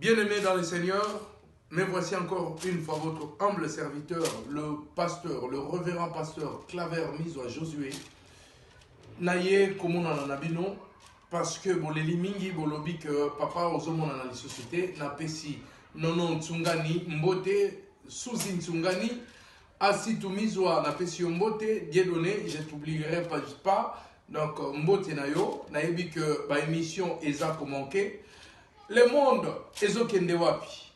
Bien-aimés dans le Seigneur, me voici encore une fois votre humble serviteur, le pasteur, le révérend pasteur Claver Mizwa Josué. Naye komona na nabino parce que boleli mingi bolobi que papa ozomona na la société na pesi nono ntsungani mbote suzi ntsungani asitu Mizwa na pesi mbote Dieudonné, je t'oublierai pas. Donc mbote na yo nayebi que ba émission eza komanke le monde ezokende wapi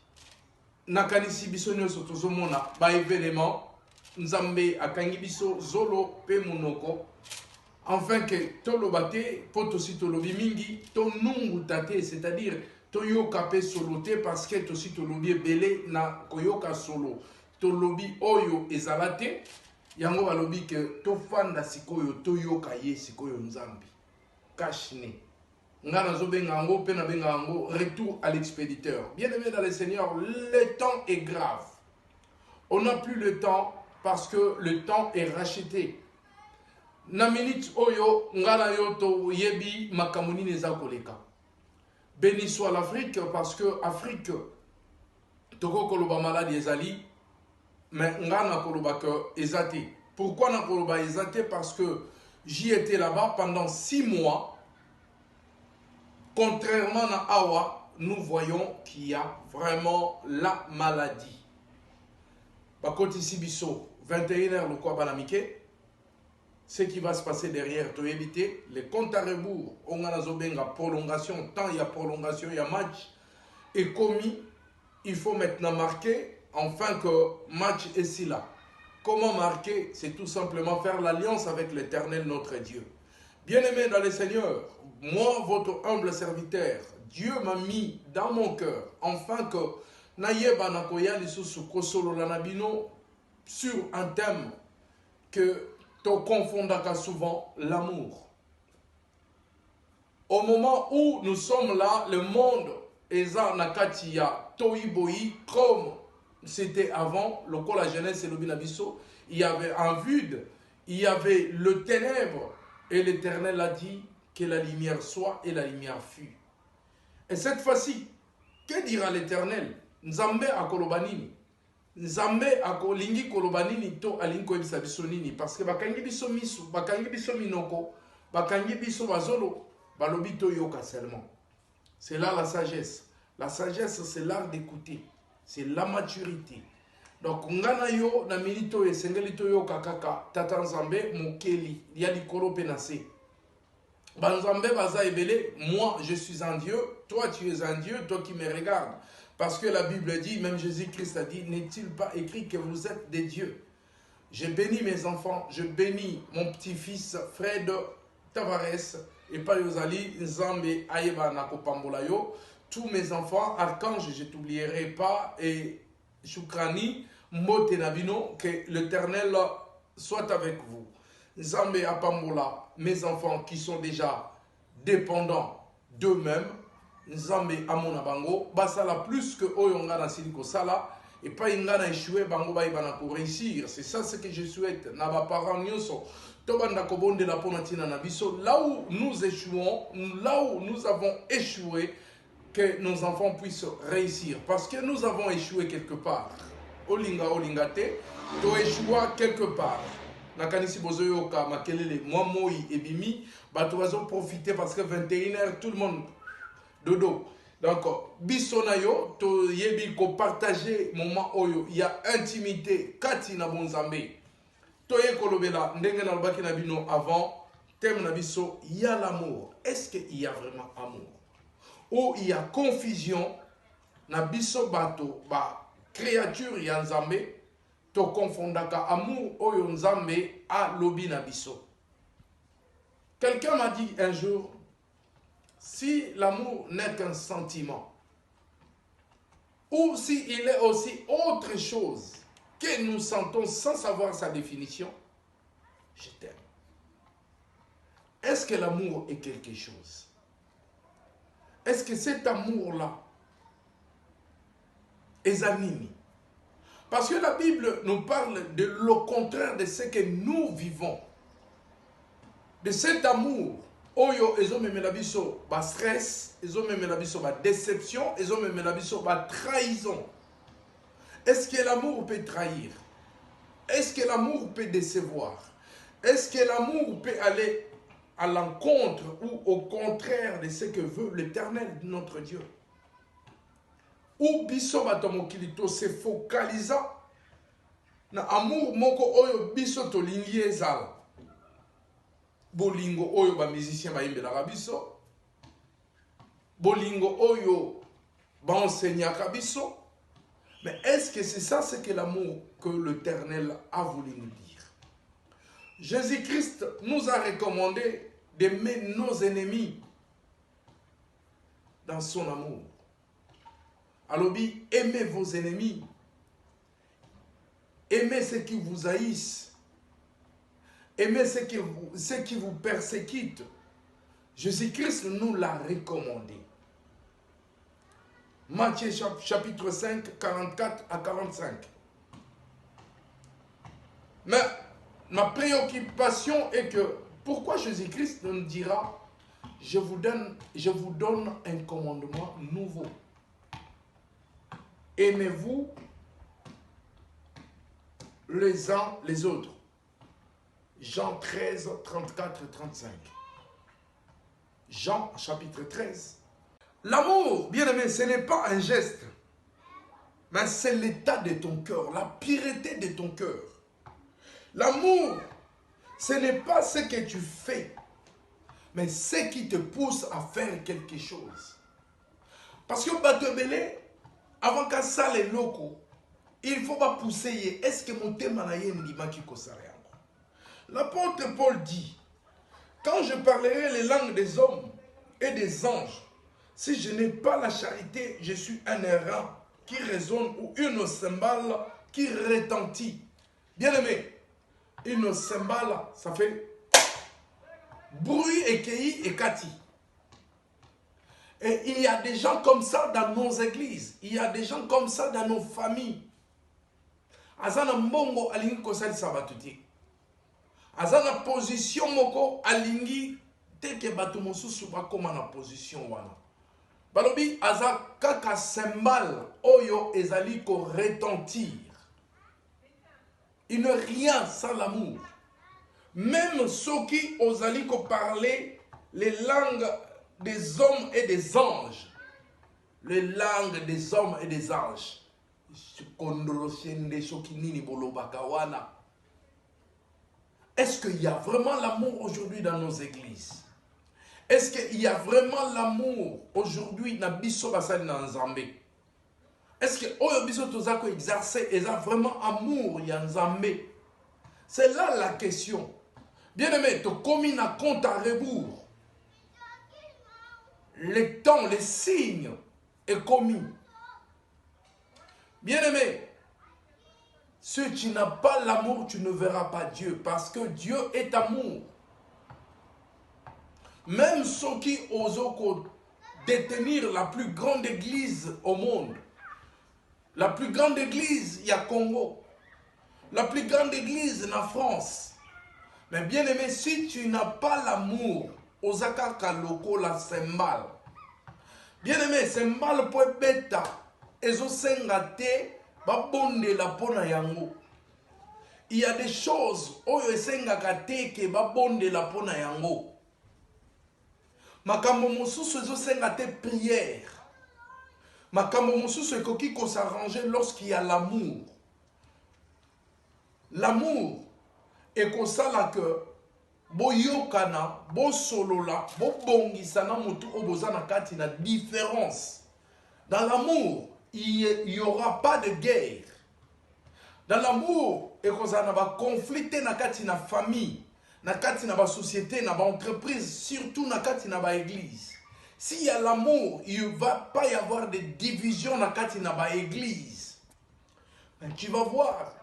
nakanisi biso nyonso tozomona ba événement nzambe akangi biso zolo pe munoko enfin que toloba te po tosi tolobi mingi tonunguta te, c'est-à-dire toyoka pe solo te parce que tosi tolobi ebele na koyoka solo tolobi oyo ezala te yango balobi ke tofanda sikoyo toyoka ye sikoyo nzambe kashne ngana zo benga ngo pe na benga ngo retour à l'expéditeur. Bien-aimé dans le Seigneur, le temps est grave. On n'a plus le temps parce que le temps est racheté. Na minute oyo ngana yo to yebi makamuni neza koleka. Béni soit l'Afrique parce que Afrique toko koloba maladie ezali mais ngana koloba que ezate. Pourquoi na koloba ezate? Parce que j'y étais là-bas pendant 6 mois. Contrairement à Awa, nous voyons qu'il y a vraiment la maladie. Bakoti Sibiso, 21h, le quoi banamike. Ce qui va se passer derrière, tu éviter les comptes à rebours. On a la prolongation, tant il y a prolongation, il y a match. Et commis, il faut maintenant marquer, enfin que match est si là. Comment marquer? C'est tout simplement faire l'alliance avec l'Éternel, notre Dieu. Bien-aimés dans le Seigneur, moi, votre humble serviteur, Dieu m'a mis dans mon cœur, enfin que Nayeba Nakoya Lisusu Kosolo Lanabino, sur un thème que tu confondaka souvent, l'amour. Au moment où nous sommes là, le monde Eza Nakatia Toiboyi, comme c'était avant, le col la jeunesse et le binabiso, il y avait un vide, il y avait le ténèbre. Et l'Éternel a dit que la lumière soit et la lumière fut. Et cette fois-ci, que dira l'Éternel? Nzambe a kolobanini. Nzambe a kolingi kolobanini to alinko ebisa biso nini. Parce que bakangi biso misu, bakangi biso minoko, bakangi biso bazolo, balobi to yoka seulement. C'est là la sagesse. La sagesse, c'est l'art d'écouter. C'est la maturité. Donc, ngana yo na milito e sengelito yo kakaka tata nzambe mokeli ya likolo penase. Banzambe baza ebele, moi je suis un Dieu, toi tu es un Dieu, toi qui me regardes. Parce que la Bible dit, même Jésus-Christ a dit, n'est-il pas écrit que vous êtes des dieux? Je bénis mes enfants, je bénis mon petit-fils Fred Tavares et Payozali Nzambe Ayeba Nakopambolayo. Tous mes enfants, Archange, je ne t'oublierai pas, et Choukrani, Mote Nabino, que l'Éternel soit avec vous. Nzambe Apambola, mes enfants qui sont déjà dépendants d'eux-mêmes, Nzambe Amonabango, Basala plus que Oyongana Siliko Sala, et pas Ingana échoué, Bango Baïbana pour réussir. C'est ça ce que je souhaite. Naba parents Nyoso, Tobanda Kobonde la Ponatina Nabiso, là où nous échouons, là où nous avons échoué, que nos enfants puissent réussir. Parce que nous avons échoué quelque part. Olinga olingate, tu échoues quelque part. Nakanisi bozoyoka makelele moi moi ebimi, ba tu vas profiter parce que 21h tout le monde dodo. Donc bisonayo to yebi ko partager moment oyo, il y a intimité kati na bonzambe. To ye kolobela ndenge na lobaki na bino avant, thème na biso, il y a l'amour. Est-ce qu'il y a vraiment amour? Où il y a confusion, na biso bato ba créature ya nzambe to confondaka amour oyo nzambe a lobi na biso. Quelqu'un m'a dit un jour, si l'amour n'est qu'un sentiment, ou si il est aussi autre chose que nous sentons sans savoir sa définition, je t'aime. Est-ce que l'amour est quelque chose? Est-ce que cet amour-là est anime? Parce que la Bible nous parle de le contraire de ce que nous vivons. De cet amour oyo ezomemela biso ba stress, ezomemela biso ba déception, ezomemela biso ba trahison. Est-ce que l'amour peut trahir? Est-ce que l'amour peut décevoir? Est-ce que l'amour peut aller à l'encontre ou au contraire de ce que veut l'Éternel, notre Dieu? Ou biso bato mokili to se focalisa na amour moko oyo biso to lingi ezala. Bolingo oyo ba musicien ba imbelaka biso. Bolingo oyo ba enseignaka biso. Mais est-ce que c'est ça, c'est que l'amour que l'Éternel a voulu nous dire? Jésus-Christ nous a recommandé d'aimer nos ennemis dans son amour. Alors, aimez vos ennemis. Aimez ceux qui vous haïssent. Aimez ceux qui vous persécutent. Jésus-Christ nous l'a recommandé. Matthieu chapitre 5, 44 à 45. Mais ma préoccupation est que pourquoi Jésus-Christ nous dira je vous donne un commandement nouveau. Aimez-vous les uns les autres. Jean 13, 34 et 35. Jean chapitre 13. L'amour, bien aimé, ce n'est pas un geste, mais c'est l'état de ton cœur, la pureté de ton cœur. L'amour, ce n'est pas ce que tu fais, mais ce qui te pousse à faire quelque chose. Parce que Batebele, avant qu'à ça les locaux, il faut pas pousser. Est-ce que mon thème l'apôtre Paul dit, quand je parlerai les langues des hommes et des anges, si je n'ai pas la charité, je suis un errant qui résonne ou une cymbale qui retentit. Bien aimé, une cymbale, ça fait bruit, écueilli et kati. Et il y a des gens comme ça dans nos églises. Il y a des gens comme ça dans nos familles. Azana mbongo alingi kosali sabatuti. Azana position moko alingi teke batu mosusu bakoma na position wana. Balobi aza kaka symbole oyo ezali ko retentir. Il ne rien sans l'amour. Même ceux qui osali ko parler les langues des hommes et des anges. Les langues des hommes et des anges. Est-ce qu'il y a vraiment l'amour aujourd'hui dans nos églises? Est-ce qu'il y a vraiment l'amour aujourd'hui dans biso basali na Nzambe? Est-ce que oyo biso tozako exercer eza vraiment amour ya Nzambe? C'est là la question. Bien aimé, to komi na compte à rebours. Le temps, les signes est commis. Bien aimé, si tu n'as pas l'amour, tu ne verras pas Dieu, parce que Dieu est amour. Même ceux qui osent détenir la plus grande église au monde, la plus grande église, il y a Congo, la plus grande église en France. Mais bien aimé, si tu n'as pas l'amour, Osaka Kaloko la symbole. Bien aimé, symbole pour bêta. Ezo sengate babonde la pona yango. Il y a des choses oyo sengakate ke babonde la pona yango. Makambo mosusu ezo sengate prière. Makambo mosusu ekoki ko s'arranger lorsqu'il y a l'amour. L'amour est comme ça là que boyokana, bo solola, bo bongisana mutu obozana kati na différence. Dans l'amour, il n'y aura pas de guerre. Dans l'amour, et qu'on a conflit na kati na famille, na kati na ba société, na ba entreprise, surtout na kati na ba église. S'il y a l'amour, il ne va pas y avoir de division na kati na ba église. Mais tu vas voir,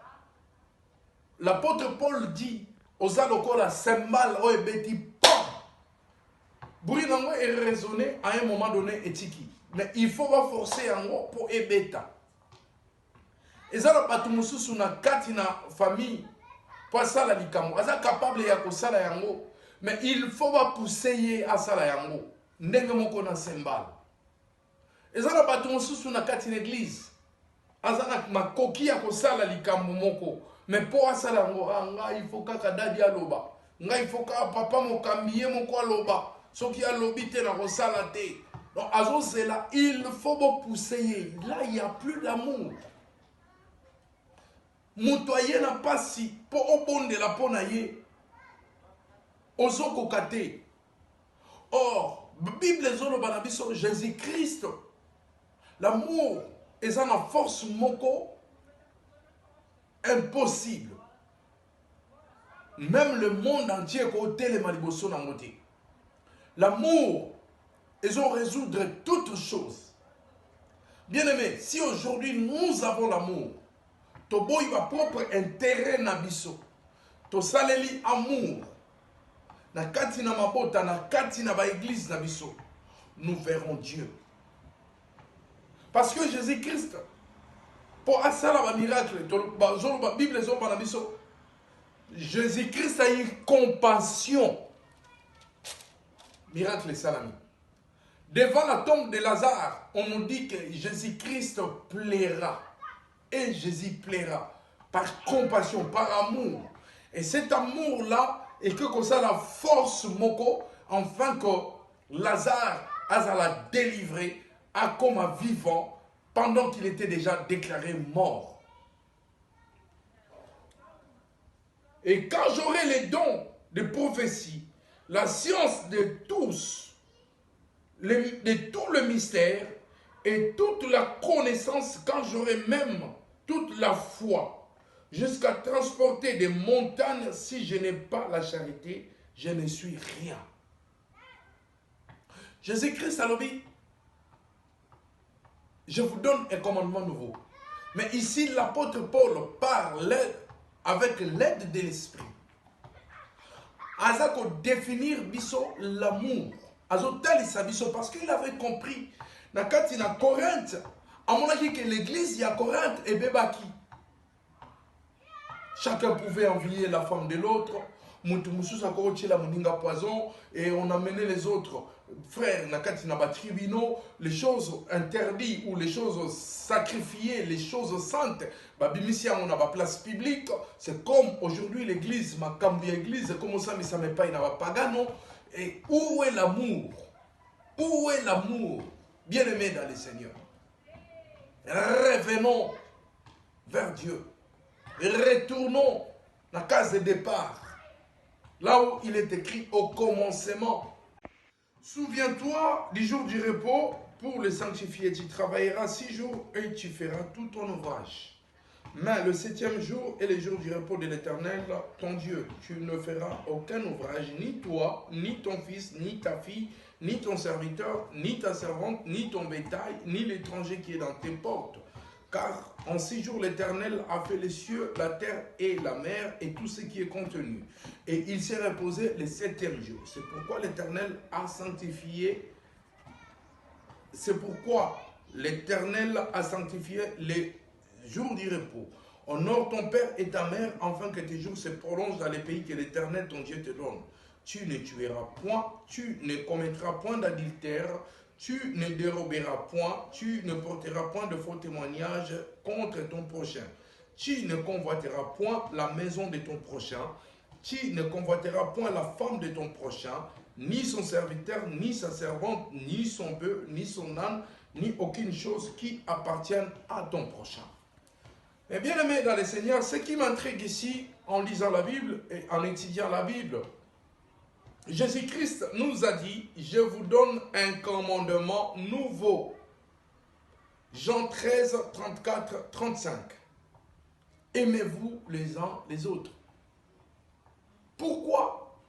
l'apôtre Paul dit, Ozaloko la symbole o ebeti pam. Bruit nango est raisonné à un moment donné etiki. Mais il faut pas forcer yango pour ebeta. Ezala batu mususu na kati na famille pour ça la likambo. Aza capable ya kosala yango. Mais il faut pas pousser à ça la yango. Ndenge moko na sembal. Ezala bato mosusu na kati l'église. Azana makoki ya kosala likambo moko. Mais pour asala yango, nga il faut kaka dadi aloba. Nga il faut kaka papa mokambiye moko aloba. Soki alobi te na kosala te. Donc azo c'est là, il faut pas pousser. Là il y a plus d'amour. Motoye na pasi po obonde la pona ye. Ozo kokate. Or, Bible zolo banabiso Jésus-Christ. L'amour est en force moko impossible. Même le monde entier côté les maliboso na moté. L'amour ils ont résoudre toutes choses. Bien-aimé, si aujourd'hui nous avons l'amour, to boy va propre intérêt na biso. To saleli amour. Na kati na mabota, na kati na ba église na biso, nous verrons Dieu. Parce que Jésus-Christ, pour asala ba miracle, ba Bible zo ba na biso, Jésus-Christ a eu compassion. Miracle salami. Devant la tombe de Lazare, on nous dit que Jésus-Christ plaira. Et Jésus plaira par compassion, par amour. Et cet amour-là, et que ça la force moko, afin que Lazare a la délivré à comme un vivant pendant qu'il était déjà déclaré mort. Et quand j'aurai les dons de prophétie, la science de tous, de tout le mystère et toute la connaissance, quand j'aurai même toute la foi, jusqu'à transporter des montagnes, si je n'ai pas la charité, je ne suis rien. Jésus-Christ a dit, je vous donne un commandement nouveau. Mais ici, l'apôtre Paul parle avec l'aide de l'esprit. Azako définir biso l'amour. Azotalisa biso parce qu'il avait compris. Nakati na Corinthe, à mon avis que l'église à Corinthe est bébaki. Chacun pouvait envier la femme de l'autre. Poison et on amenait les autres frères nakati na tribunaux, les choses interdites ou les choses sacrifiées, les choses saintes. Babimisia on a la place publique. C'est comme aujourd'hui l'église, ma cambi église, comme ça mais ça me paye na pagano. Et où est l'amour? Où est l'amour? Bien-aimé dans le Seigneur. Revenons vers Dieu. Retournons dans la case de départ. Là où il est écrit au commencement. Souviens-toi du jour du repos pour le sanctifier. Tu travailleras 6 jours et tu feras tout ton ouvrage. Mais le 7e jour est le jour du repos de l'Éternel, ton Dieu. Tu ne feras aucun ouvrage, ni toi, ni ton fils, ni ta fille, ni ton serviteur, ni ta servante, ni ton bétail, ni l'étranger qui est dans tes portes. Car en 6 jours, l'Éternel a fait les cieux, la terre et la mer et tout ce qui est contenu. Et il s'est reposé le 7e jour. C'est pourquoi l'Éternel a sanctifié. C'est pourquoi l'Éternel a sanctifié les jours du repos. Honore ton père et ta mère, afin que tes jours se prolongent dans les pays que l'Éternel, ton Dieu, te donne. Tu ne tueras point, tu ne commettras point d'adultère, tu ne déroberas point, tu ne porteras point de faux témoignages contre ton prochain. Tu ne convoiteras point la maison de ton prochain, tu ne convoiteras point la femme de ton prochain, ni son serviteur, ni sa servante, ni son bœuf, ni son âne, ni aucune chose qui appartienne à ton prochain. Mais bien aimé dans le Seigneur, ce qui m'intrigue ici, en lisant la Bible et en étudiant la Bible, Jésus-Christ nous a dit, je vous donne un commandement nouveau. Jean 13, 34, 35. Aimez-vous les uns les autres. Pourquoi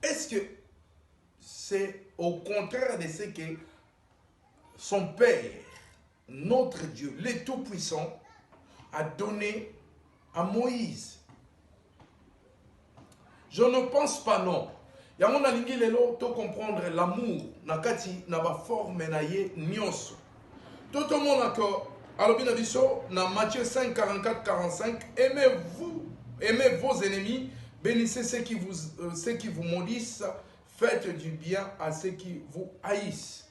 est-ce que c'est au contraire de ce que son Père, notre Dieu, le Tout-Puissant, a donné à Moïse? Je ne pense pas, non. Il y a mon alingi lelo to comprendre l'amour nakati na ba forme na ye nyonso. Tout le monde d'accord. Alors bien aviso na Matthieu 5 44 45, aimez vos ennemis, bénissez ceux qui vous maudissent, faites du bien à ceux qui vous haïssent.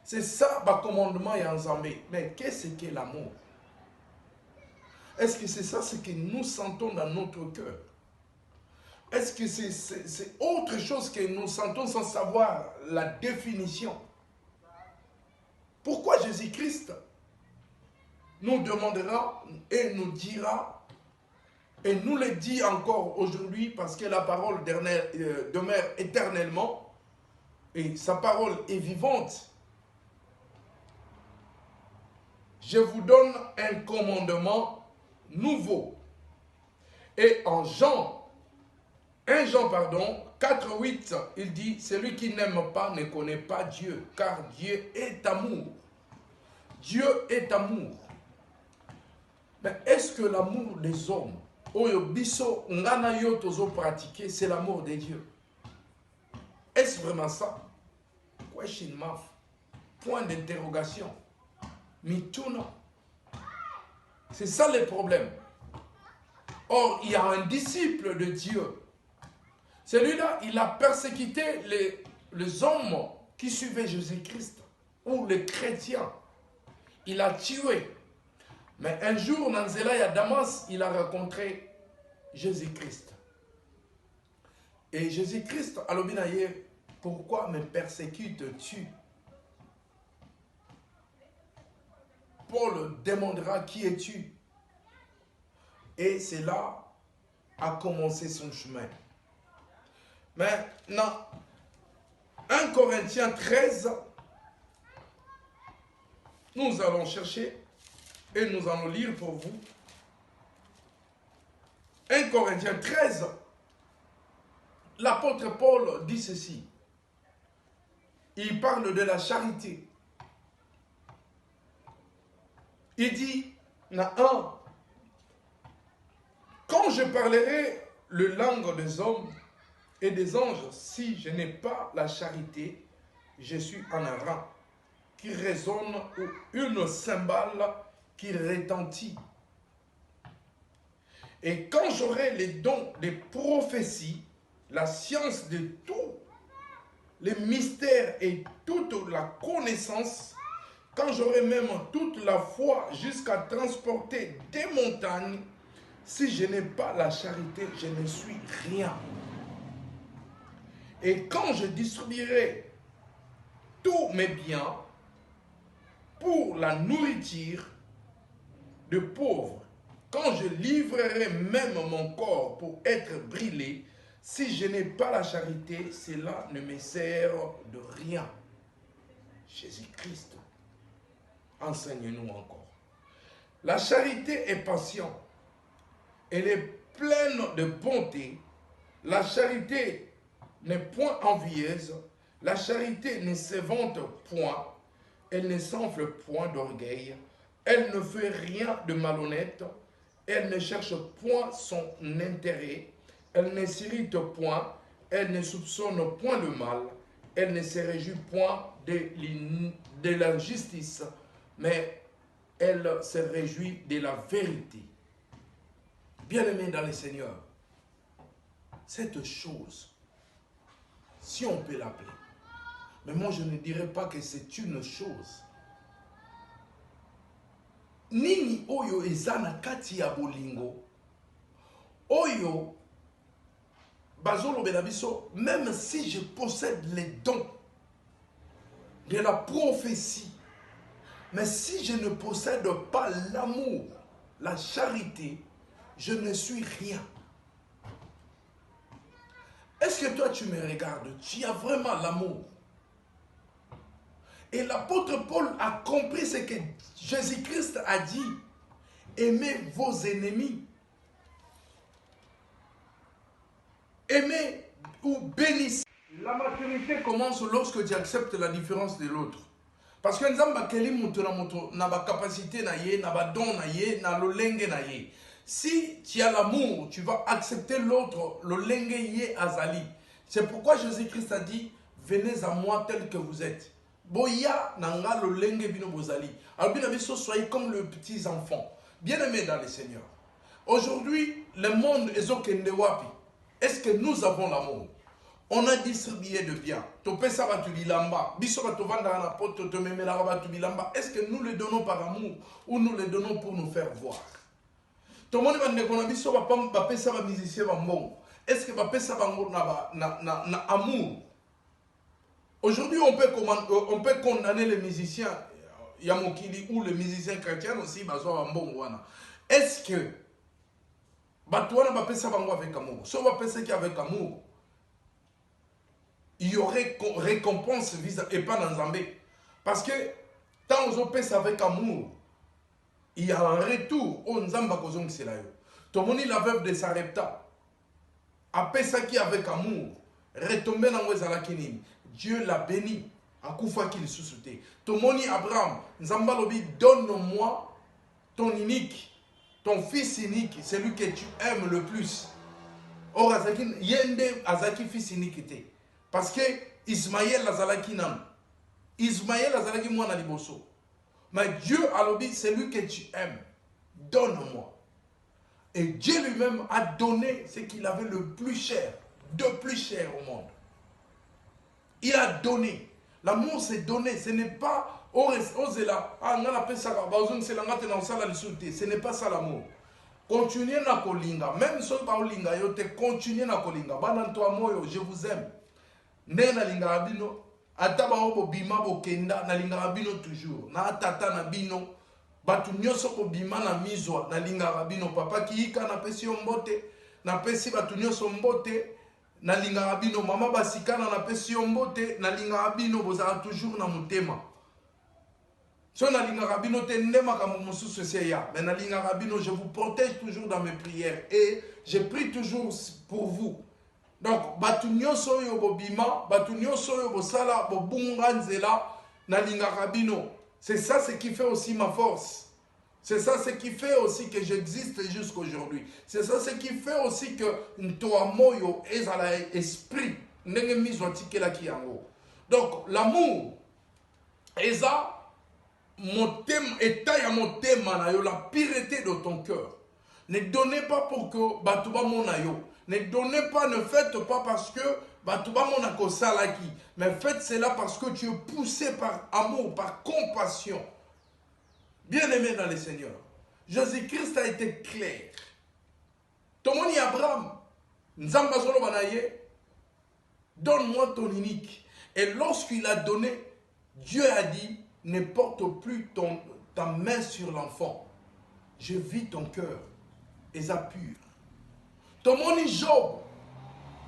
C'est ça, le commandement et ensemble. Mais qu'est-ce que l'amour? Est-ce que c'est ça ce que nous sentons dans notre cœur? Est-ce que c'est autre chose que nous sentons sans savoir la définition? Pourquoi Jésus-Christ nous demandera et nous dira, et nous le dit encore aujourd'hui, parce que la parole demeure éternellement, et sa parole est vivante. Je vous donne un commandement nouveau. Et en Jean 4:8, il dit, celui qui n'aime pas ne connaît pas Dieu, car Dieu est amour. Dieu est amour. Mais est-ce que l'amour des hommes, oyo biso ngana yo tozo pratiquer, c'est l'amour de Dieu? Est-ce vraiment ça? Question mark. Point d'interrogation. Mituna. C'est ça le problème. Or, il y a un disciple de Dieu. Celui-là, il a persécuté les hommes qui suivaient Jésus-Christ, ou les chrétiens. Il a tué. Mais un jour, dans Zélaï à Damas, il a rencontré Jésus-Christ. Et Jésus-Christ, a dit, pourquoi me persécutes-tu? Paul demandera, qui es-tu? Et c'est là a commencé son chemin. Maintenant, 1 Corinthiens 13, nous allons chercher et nous allons lire pour vous. 1 Corinthiens 13, l'apôtre Paul dit ceci. Il parle de la charité. Il dit, quand je parlerai le langue des hommes et des anges, si je n'ai pas la charité, je suis en rang qui résonne ou une cymbale qui retentit. Et quand j'aurai les dons des prophéties, la science de tous les mystères et toute la connaissance, quand j'aurai même toute la foi jusqu'à transporter des montagnes, si je n'ai pas la charité, je ne suis rien. Et quand je distribuerai tous mes biens pour la nourriture de pauvres, quand je livrerai même mon corps pour être brûlé, si je n'ai pas la charité, cela ne me sert de rien. Jésus-Christ, enseigne-nous encore. La charité est patiente. Elle est pleine de bonté. La charité n'est point envieuse. La charité ne se vante point. Elle ne s'enfle point d'orgueil. Elle ne fait rien de malhonnête. Elle ne cherche point son intérêt. Elle ne s'irrite point. Elle ne soupçonne point le mal. Elle ne se réjouit point de la justice, mais elle se réjouit de la vérité. Bien-aimés dans le Seigneur, cette chose, si on peut l'appeler, mais moi je ne dirais pas que c'est une chose. Nini oyo ezana kati ya bolingo, oyo bazolo benabiso, même si je possède les dons de la prophétie, mais si je ne possède pas l'amour, la charité, je ne suis rien. Est-ce que toi tu me regardes? Tu as vraiment l'amour? Et l'apôtre Paul a compris ce que Jésus-Christ a dit. Aimez vos ennemis. Aimez ou bénissez. La maturité commence lorsque tu acceptes la différence de l'autre. Parce que nous avons la capacité, la don, la lolenge. Si tu as l'amour, tu vas accepter l'autre, le lenge azali. C'est pourquoi Jésus-Christ a dit, venez à moi tel que vous êtes. Boya nanga le lenge bino bozali. Alors bien aviso, soyez comme les petits enfants. Bien aimés dans le Seigneur. Aujourd'hui, le monde est au kende wapi. Est-ce que nous avons l'amour? On a distribué de biens. Est-ce que nous le donnons par amour ou nous le donnons pour nous faire voir? Est-ce que na amour? Aujourd'hui, on peut condamner les musiciens Yamokili ou les musiciens chrétiens aussi. Est-ce que Batouana va penser avec amour? Si on va penser qu'avec amour, il y aurait récompense et pas dans Zambé. Parce que tant on pense avec amour, il y a un retour. On Nzamba kozong c'est là. Tomoni la veuve de Sarepta. Après ça qui avec amour, retomber dans Wezala Kinini. Dieu l'a béni. À coup fois qu'il sous-souté. Tomoni Abraham, Nzamba lobi, donne-moi ton unique, ton fils unique, celui que tu aimes le plus. Or, Yende Azaki fils unique était. Parce que Ismaël Azalaki nam. Ismaël Azalaki mwana liboso. Mais Dieu a dit, celui que tu aimes, donne-moi. Et Dieu lui-même a donné ce qu'il avait le plus cher, de plus cher au monde. Il a donné. L'amour c'est donné, ce n'est pas ce n'est pas ça l'amour. Continuez na kolinga, même si vous linga yote, continuez na kolinga. Banantoa moyo, je vous aime. Ne na linga rabino, ataba obo bima bo kenda na linga rabino toujours. Na tata na bino, batu nyoso ko bima na mizwa na linga rabino. Papa ki ika na pesi mbote, na pesi batu nyoso mbote. Na linga rabino, mama basikana na pesi mbote, na linga rabino bozala toujours na mutema. So na linga rabino te ndema ka mosusu seya, mais na linga rabino je vous protège toujours dans mes prières et je prie toujours pour vous. Donc batu nyoso yo bobima, batu nyoso yo bosala bobunga nzela na linga rabino. C'est ça ce qui fait aussi ma force. C'est ça ce qui fait aussi que j'existe jusqu'à aujourd'hui. C'est ça ce qui fait aussi que Ntoa Moyo est à l'esprit. Donc l'amour est ça, mon thème, la pureté de ton cœur. Ne donnez pas pour que Batouba Monayo. Ne donnez pas, ne faites pas parce que Batouba Monako Salaki. Mais faites cela parce que tu es poussé par amour, par compassion. Bien-aimé dans le Seigneur, Jésus-Christ a été clair. Tomoni Abraham, Nzamba Zolo Banaye, donne-moi ton unique. Et lorsqu'il a donné, Dieu a dit, ne porte plus ta main sur l'enfant. Je vis ton cœur, et ça pur. Tomoni Job,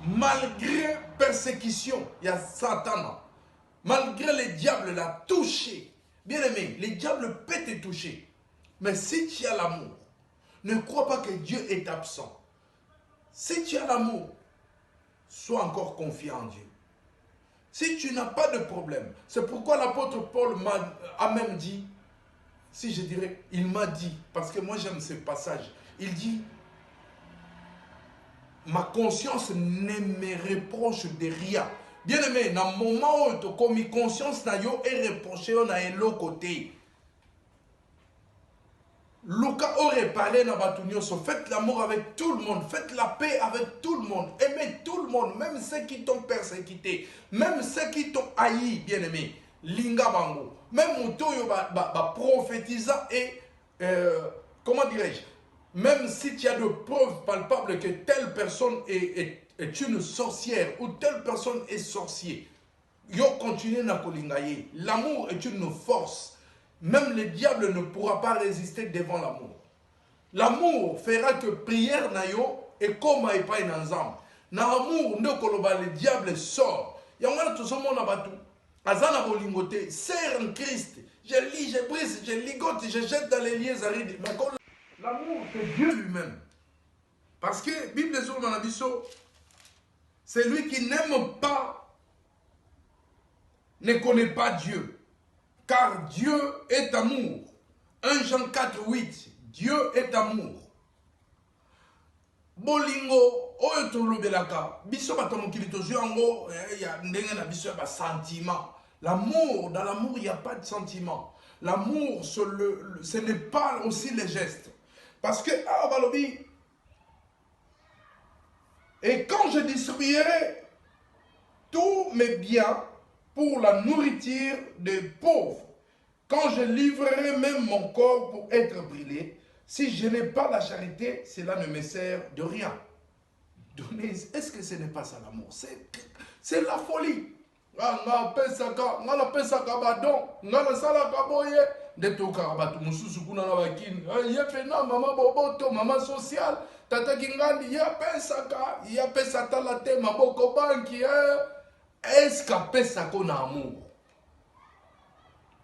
malgré persécution, il y a Satan, malgré le diable l'a touché. Bien-aimé, le diable peut te toucher. Mais si tu as l'amour, ne crois pas que Dieu est absent. Si tu as l'amour, sois encore confiant en Dieu. Si tu n'as pas de problème, c'est pourquoi l'apôtre Paul a même dit, si je dirais, il m'a dit, parce que moi j'aime ce passage, il dit, ma conscience ne me reproche de rien. Bien-aimé, dans le moment où tu as commis conscience, tu as reproché à côté. Luca aurait parlé dans Batunioso. Faites l'amour avec tout le monde. Faites la paix avec tout le monde. Aimez tout le monde. Même ceux qui t'ont persécuté. Même ceux qui t'ont haï, bien-aimé. Linga bango. Même Moutoyo prophétisant et... comment dirais-je? Même si tu as de preuves palpables que telle personne est une sorcière ou telle personne est sorcier, yo continue na kolingaye. L'amour est une force. Même le diable ne pourra pas résister devant l'amour. L'amour fera que prière na yo et comme et pas dans zam. Na amour ne koloba le diable sort. Yangana tout ce monde na batu. Azana bolingote, serre en Christ. Je lis, je brise, je ligote, je jette dans les liens arides. Mais l'amour c'est Dieu lui-même. Parce que Bible sur mon abisso, celui qui n'aime pas ne connaît pas Dieu. Car Dieu est amour. 1 Jean 4, 8. Dieu est amour. Bolingo, oyo tolobelaka, biso batomokili tozwi yango, ya ndenge na biso ya sentiment. L'amour, dans l'amour, il n'y a pas de sentiment. L'amour, ce n'est pas aussi les gestes. Parce que, ah, balobi, et quand je distribuerai tous mes biens pour la nourriture des pauvres, quand je livrerai même mon corps pour être brûlé, si je n'ai pas la charité, cela ne me sert de rien. Donner, est-ce que ce n'est pas ça l'amour? C'est la folie. Nga pesaka badon, nga nasalaka boye, nde tokaka bato mosusu kuna na bakini. Ye pena mama boboto, mama social, tata kingandi, ye pesaka, ye pesa tala te maboko banki. Est-ce qu'apesaka na amour?